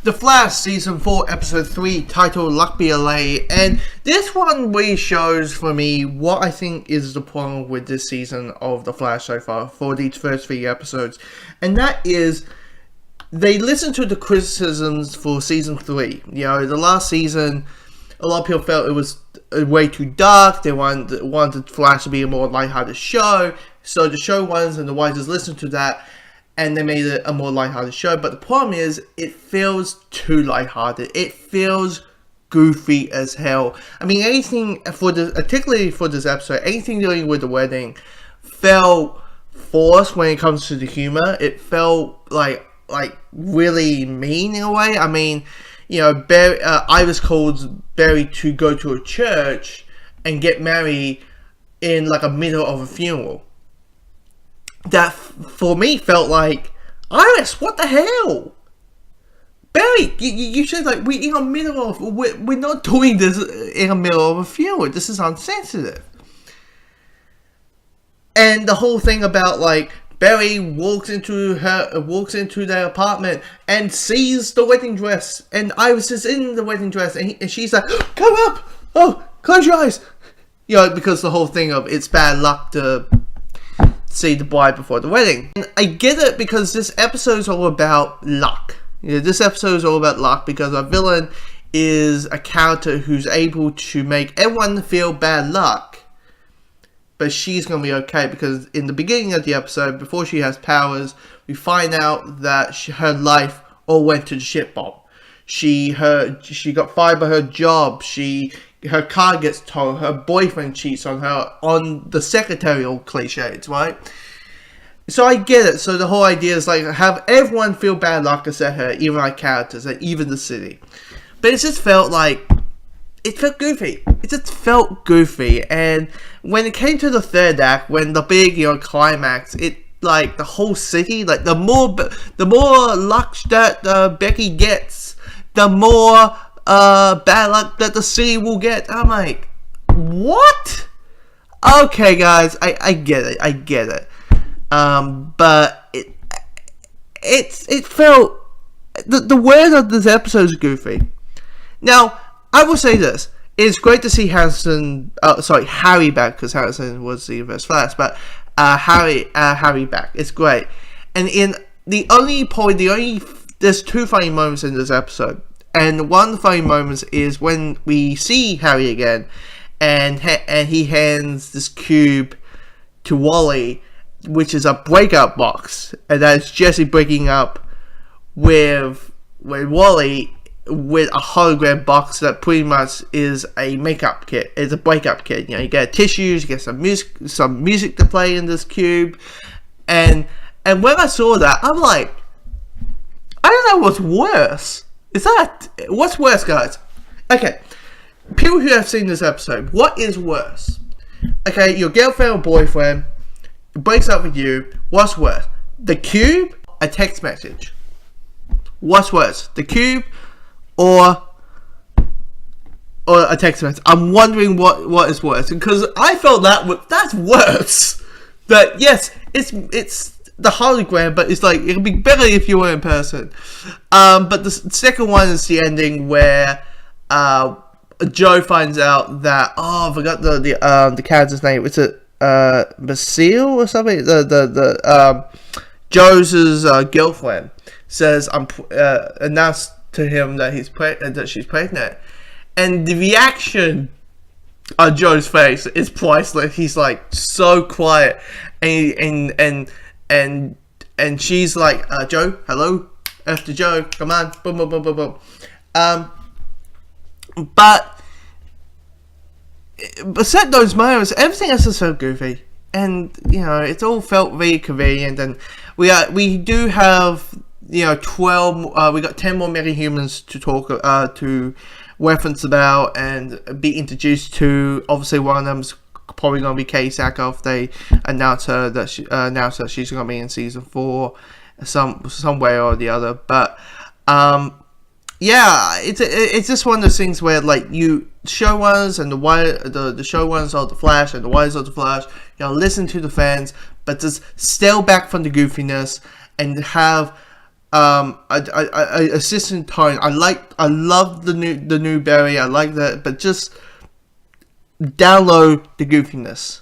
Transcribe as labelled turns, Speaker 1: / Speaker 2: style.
Speaker 1: The Flash Season 4 Episode 3 titled Luck Be LA, and this one really shows for me what I think is the problem with this season of The Flash so far for these first 3 episodes, and that is they listen to the criticisms for Season 3. You know, the last season, a lot of people felt it was way too dark. They wanted Flash to be a more lighthearted show, so the showrunners and the writers listened to that, and they made it a more lighthearted show. But the problem is, it feels too lighthearted. It feels goofy as hell. I mean, anything for this, particularly for this episode, anything dealing with the wedding felt forced when it comes to the humor. It felt like really mean in a way. I mean, you know, Iris calls Barry to go to a church and get married in like a middle of a funeral. That for me felt like, Iris, what the hell? Barry, you should, like, we're in the middle of, we're not doing this in the middle of a funeral. This is insensitive. And the whole thing about, like, Barry walks into their apartment and sees the wedding dress, and Iris is in the wedding dress, and she's like, come up! Oh, close your eyes! You know, because the whole thing of it's bad luck to see the bride before the wedding. And I get it, because this episode is all about luck. You know, this episode is all about luck because our villain is a character who's able to make everyone feel bad luck, but she's going to be okay, because in the beginning of the episode, before she has powers, we find out that her life all went to the shit bomb. She got fired by her job. Her car gets towed. Her boyfriend cheats on her, on the secretarial cliches, right? So I get it. So the whole idea is like have everyone feel bad luck except her, even our characters, and even the city. But it just felt like, it felt goofy. It just felt goofy. And when it came to the third act, when the big, you know, climax, it, like, the whole city, like, the more luck that Becky gets, the more bad luck that the city will get. I'm like, what? Okay, guys, I get it. But it felt, the word of this episode is goofy. Now, I will say this: it's great to see Harry back, because Harrison was the reverse Flash, but Harry back. It's great, and there's 2 funny moments in this episode. And one of the funny moments is when we see Harry again, and he hands this cube to Wally, which is a breakout box, and that's Jesse breaking up with Wally with a hologram box that pretty much is a makeup kit. It's a breakup kit. You know, you get tissues, you get some music to play in this cube, and when I saw that, I'm like, I don't know what's worse. What's worse, guys? Okay, people who have seen this episode, what is worse? Okay, your girlfriend or boyfriend breaks up with you. What's worse? The cube, a text message? What's worse? The cube or a text message? I'm wondering what is worse, because I felt that's worse. But yes, it's the hologram, but it's like, it'll be better if you were in person. But the second one is the ending where Joe finds out that, I forgot the character's name. Is it Basile or something? Joe's girlfriend says announced to him that that she's pregnant, and the reaction on Joe's face is priceless. He's like so quiet, and she's like, Joe, hello, after Joe, come on, boom, boom, boom, boom, boom. But besides those moments, everything else is so goofy, and you know, it all felt very convenient. And we do have, you know, 12. We got 10 more metahumans to talk to reference about and be introduced to. Obviously, one of them's probably going to be Kay Sackhoff. They announced that she's going to be in season 4, some way or the other. But yeah, it's just one of those things where, like, you showrunners and the showrunners of the Flash and the writers of the Flash, you know, listen to the fans, but just scale back from the goofiness and have assistant tone. I love the new Barry. I like that, but just download the goofiness.